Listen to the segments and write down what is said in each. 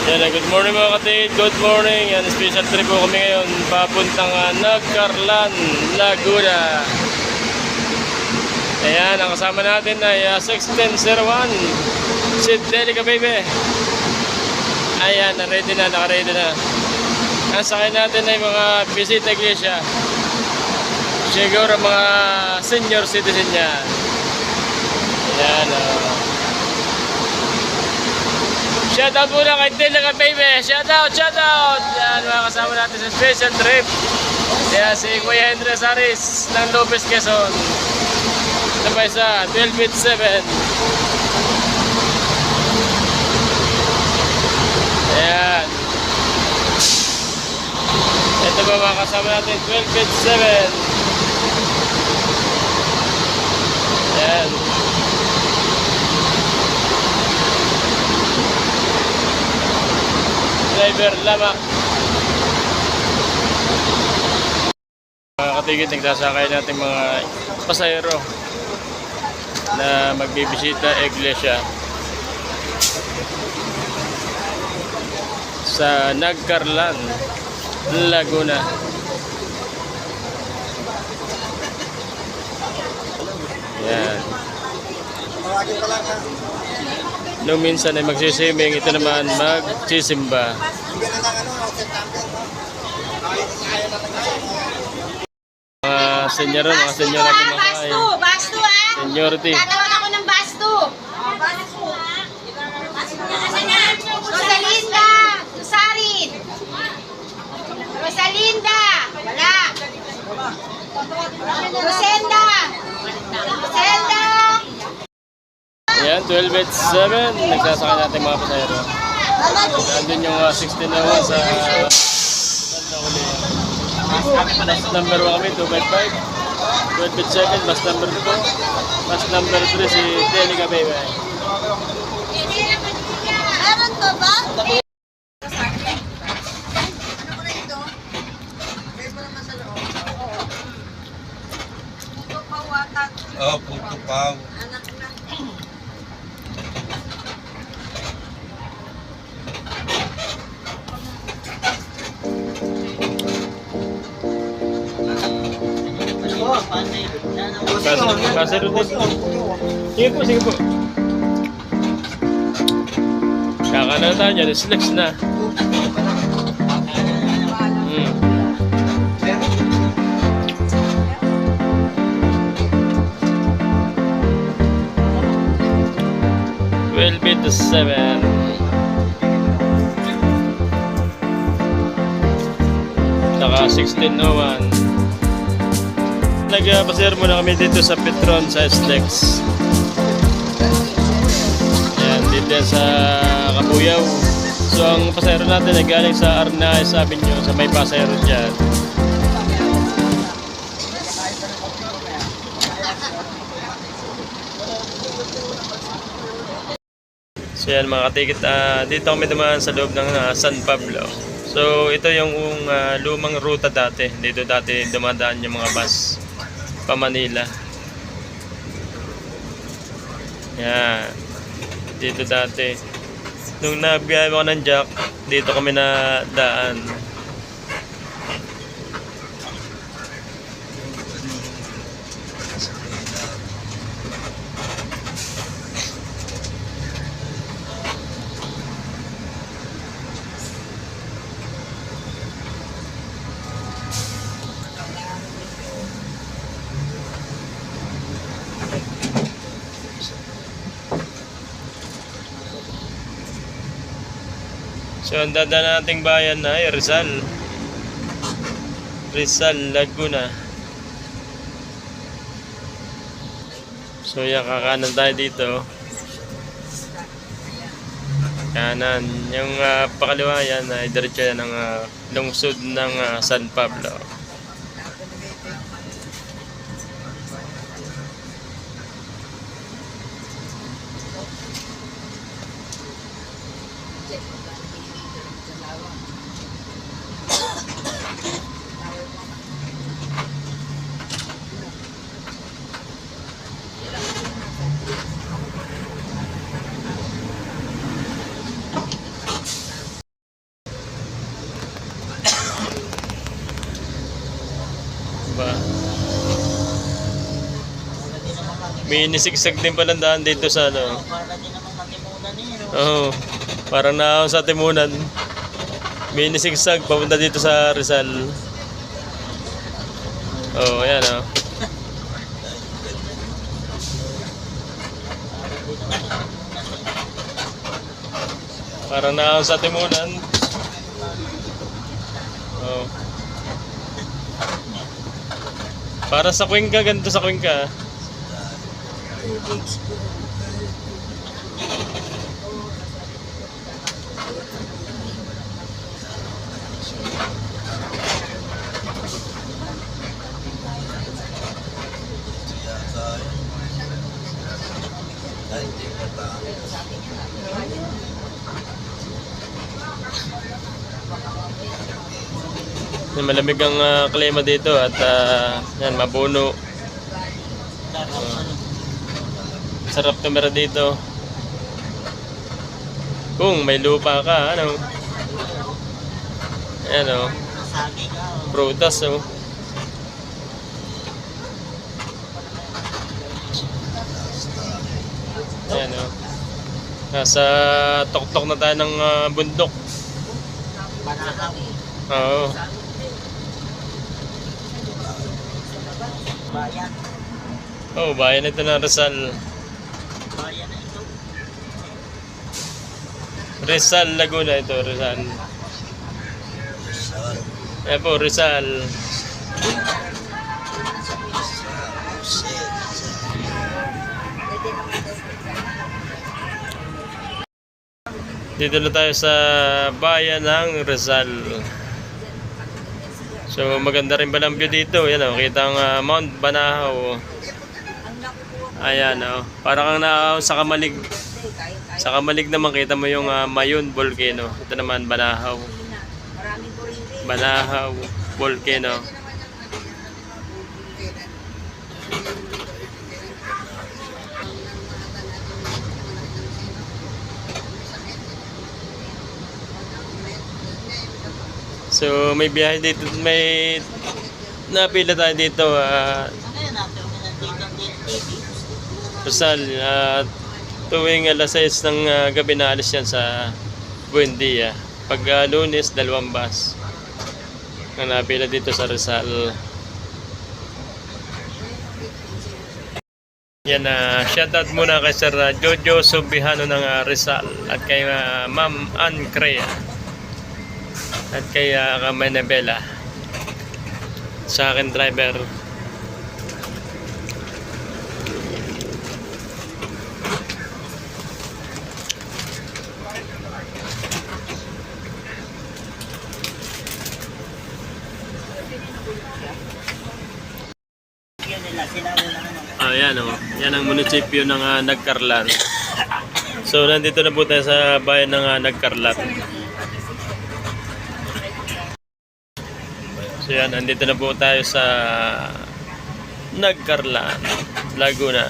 Yan, good morning mga kapatid. Good morning. Yan, special trip po kami ngayon papuntang Nagcarlan, Laguna. Ayan, ang kasama natin ay 1601 si Delica Baby. Ayan, ready na, naka-ready na. Ang sakay natin ay mga bisita iglesia. Siguro mga senior citizen yan. Ayan, shoutout muna kay Delica Baby. Shoutout, shoutout. Yan, mga kasama natin sa special trip. Yan, si Kuya Henry Saris ng Lopez, Quezon. Ito pa isa, 12 feet 7. Ayan. Ito ba mga kasama natin, 12 feet 7. Ayan. Driver Lamak. Mga katigit, nagsasakay natin mga pasayro na magbibisita iglesia sa Nagcarlan, Laguna. Yan. Nung minsan ay magsisiming, ito naman magsisimba. Mga senyora pumakay. Basto ah! Seniority. Tatawag ako ng basto. Rosalinda! Susarin! Rosalinda! Wala! Rosenda! Rosenda! Ayan, 12 at 7. Nagsasakay natin mga pasayro. Nandun yung 16 na sa banda uli. Bus number 1 kami, 255. 12 at 7, bus number 2. Bus number 3 si Delica Baby. Meron to ba? Oh, puto pao. Pasero din. Sige po, sige po. Kaka na tayo dyan, snacks na. Will be the 7. Saka 1601. Nagpasir muna kami dito sa Petron sa SLEX. Ayan, dito sa Kabuyaw. So ang pasayro natin ay galing sa Arnaiz Avenue sa may pasayro dyan. So yan mga katikit, dito kami dumaan sa loob ng San Pablo. So ito yung lumang ruta dati. Dito dati dumadaan yung mga bus pa Manila. Yan. Dito dati. Nung nabiyahe ako ng Jack, dito kami na daan. So ang dadaan nating bayan na ay Rizal, Laguna. So yan, kakanan tayo dito. Kanan. Yung pakaliwa yan ay diretso yan ng lungsod ng San Pablo. Minisigsag din palang daan dito sa ano. Para din naman matimunan niyo. Oo. Parang na sa Timunan. Minisigsag papunta dito sa Rizal. Oh, ayan oh. Parang na sa Timunan. Oh. Para sa Cuenca, ganito sa Cuenca. Malamig ang klima dito at yan, mapuno. Sarap tumira dito. Kung may lupa ka, ano. Ayan o. Sabi ka. Prutas o. Ayan o. Nasa tuktok na tayo ng bundok. Banahaw. Oo. Bayan. Oh, bayan ito ng Rizal. Bayan na ito. Rizal, Laguna ito, Rizal. Ayan po, Rizal. Dito na tayo sa bayan ng Rizal. So maganda rin palang view dito. Yan o, kita ang Mount Banahaw. Ayan o, parang kang sa Kamalig. Sa Kamalig naman kita mo yung Mayon Volcano. Ito naman Banahaw. Banahaw Volcano. So may biyahe dito, may napila tayo dito Ano yan natin? Dito ang TV. Rizal, tuwing alas 6 ng gabi na alis yan sa Buendia. Pag Lunes, 2 bus ang napila dito sa Rizal. Yan, shoutout muna kay Sir Jojo Subihano ng Rizal at kay Ma'am Ann Crea at kay Kamay Nabela sa akin driver. Yan nila. Sinabi na ano. Ayan o, yan ang munisipyo ng Nagcarlan. So nandito na po tayo sa bayan ng Nagcarlan. So yan, nandito na po tayo sa Nagcarlan, Laguna.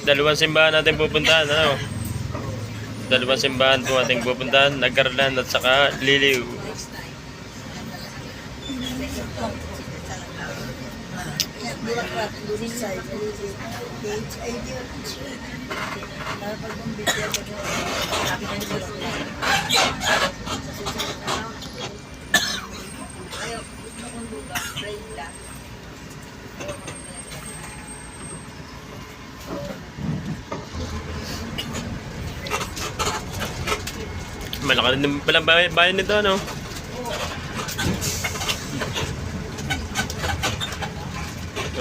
Dalawang simbahan natin pupuntahan, ano? Dalawang simbahan po ating pupuntahan, Nagcarlan at saka Liliw. Malaki din palang bayan nito, ano?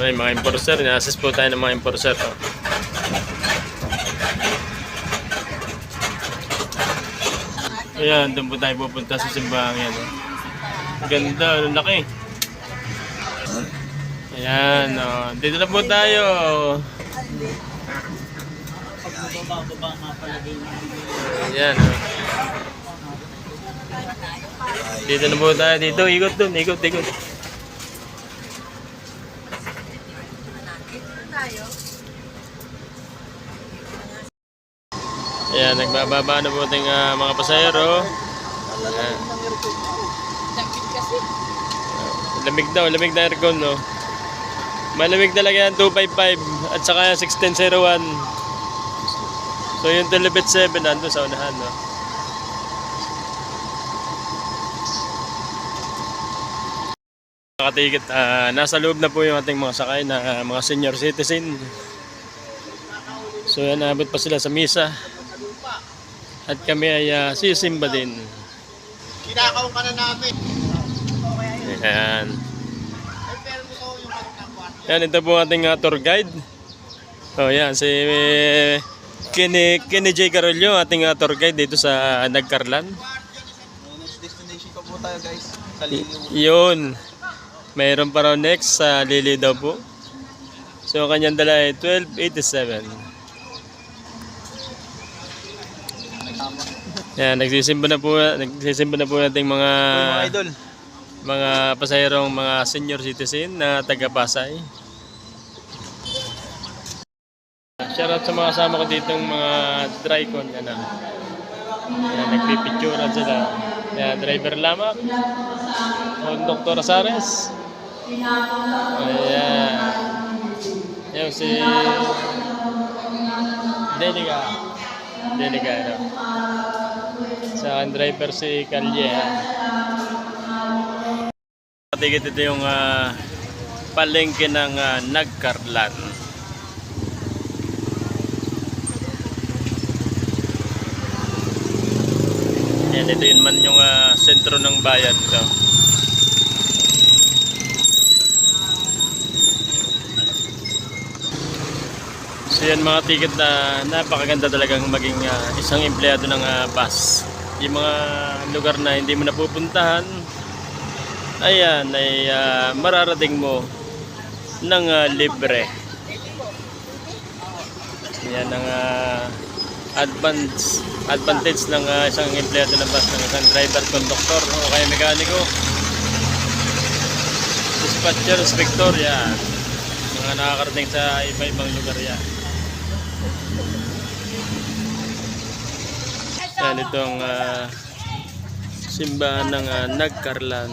May mga enforcer, ina-assist po tayo ng mga enforcer. Oh. Ayan, doon po tayo pupunta sa simbahan yan. Oh. Ganda, ang laki. Ayan, oh. Dito na po tayo. Pag baba nga pala din. Ayan, oh. Dito na po tayo. Dito, ikot doon, ikot. Ayan, nagbababa na po ating mga pasahero. Ayan. lamig na aircon, no? Malamig talaga yan, 255 at saka yung 1601. So yung Telebit 7 nandun sa unahan, no? Nakatikit, nasa loob na po yung ating mga sakay na mga senior citizen. So yan, abot pa sila sa misa. At kami ay sisimba din. Kinakaw ka na namin. Ayan. Yan, ito po ating tour guide. Oh, yan, si Kenny J. Carollo, ating tour guide dito sa Nagcarlan. Next destination pa po tayo guys. Sa Liliw. Yun. Mayroon pa raw next sa Lili daw po. So, kanyang dala ay 1287. Yan, nagsisimba na po nating mga Idol. mga pasahirong mga senior citizen na taga Pasay. Shoutout sa mga kasama ko ditong mga drycon. Yan, yan, nagpipicturan sila. Yan, driver Lamak, Dr. Asares. Ayan. Yan si Deliga, no? Sa akin driver si Kalye. Tigit ito yung palengke ng Nagcarlan. Yan, ito yun man yung sentro ng bayan ito. So yan mga ticket na napakaganda talagang maging isang empleyado ng bus. Yung mga lugar na hindi mo napupuntahan, ayan, ay mararating mo ng libre. Yan ang advantage ng isang empleyado ng bus, ng isang driver, conductor o kaya mekaniko, dispatcher, inspector, yan. Mga nakakarating sa iba-ibang lugar yan. Yan, itong simbahan ng Nagcarlan.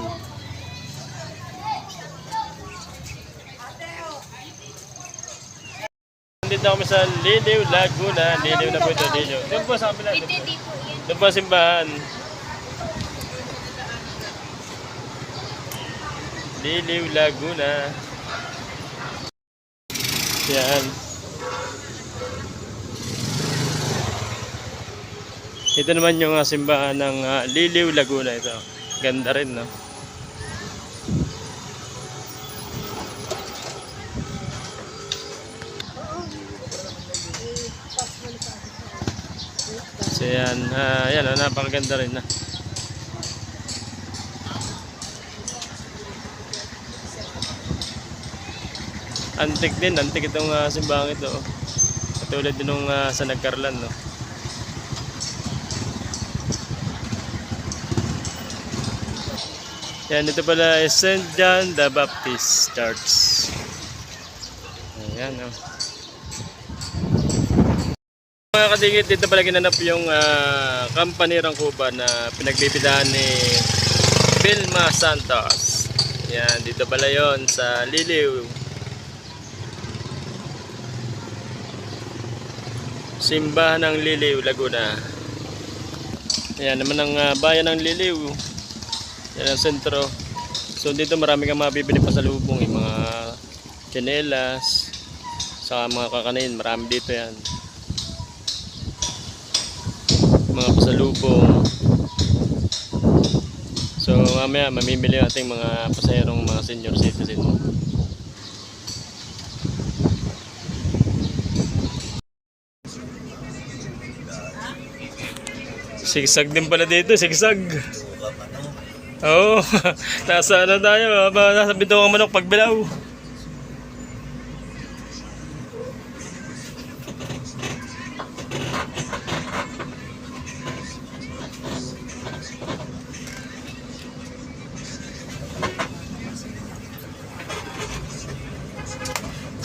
Nandito kami sa Liliw, Laguna. Liliw na po ito, Liliw. Doon po sa kabila. Doon po ang simbahan. Liliw, Laguna. Yan. Ito naman yung simbahan ng Liliw, Laguna ito. Ganda rin, no? So yan, yan, napakaganda rin na. Antik din, antik itong simbahan ito. Katulad din nung sa Nagcarlan, no? Yan, ito pala is St. John the Baptist Church. Ayan, no? Mga kadigit, dito pala ginanap yung company Rangkuba na pinagbibidahan ni Vilma Santos. Yan, dito pala yon sa Liliw. Simbahan ng Liliw, Laguna. Yan naman ang bayan ng Liliw. Yan ang sentro. So dito marami kang mabibili pasalubong, yung mga tsinelas, saka mga kakanin, marami dito yan. Mga pasalubong. So mamaya mamimili ating mga pasahirong mga senior citizen. Sigsag din pala dito, sigsag. Oo, nasa ano tayo, nasa bito ng manok pagbilaw.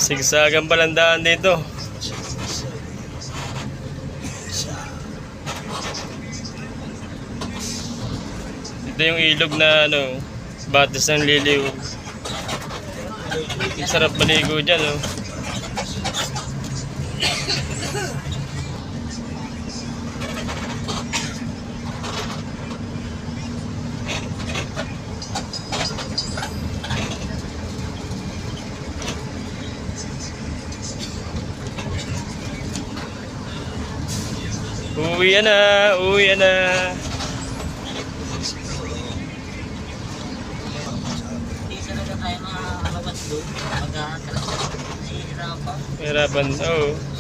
Sigsagan palang daan dito. Ito yung ilog na ano, batis ng Liliw. Ang sarap maligo dyan, oh. Uwi na, uwi na. Hindi talaga tayo makalabas doon. Pagka talaga nahihirapan. Hirapan, oh.